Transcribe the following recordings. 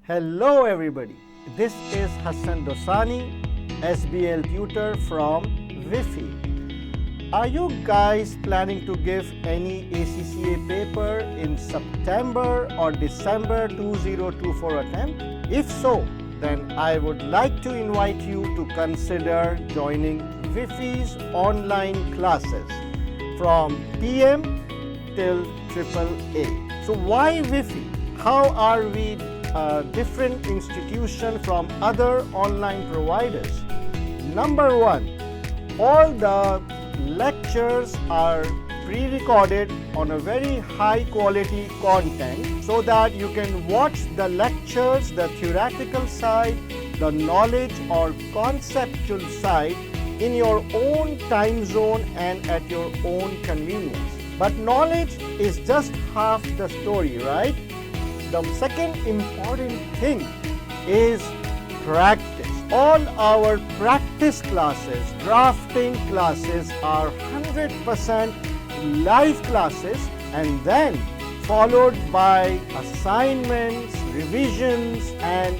Hello everybody, this is Hassan Dosani, SBL tutor from VIFHE. Are you guys planning to give any ACCA paper in September or December 2024 attempt? If so, then I would like to invite you to consider joining VIFHE's online classes from PM till AAA. So why VIFHE? How are we a different institution from other online providers? Number one, all the lectures are pre-recorded on a very high quality content so that you can watch the lectures, the theoretical side, the knowledge or conceptual side in your own time zone and at your own convenience. But knowledge is just half the story, right? The second important thing is practice. All our practice classes, drafting classes are 100% live classes and then followed by assignments, revisions and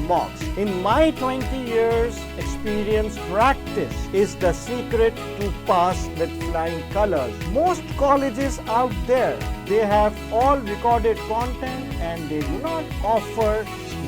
mocks. In my 20 years experience, practice is the secret to pass with flying colors. Most colleges out there, they have all recorded content and they do not offer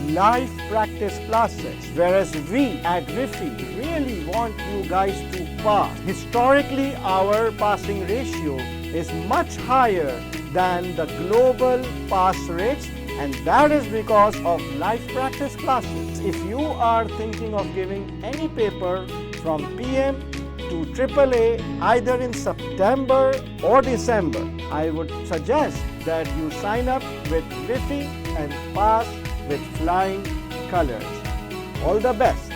live practice classes, whereas we at VIFHE really want you guys to pass. Historically, our passing ratio is much higher than the global pass rates, and that is because of live practice classes. If you are thinking of giving any paper from PM to AAA either in September or December, I would suggest that you sign up with VIFHE and pass with flying colors. All the best.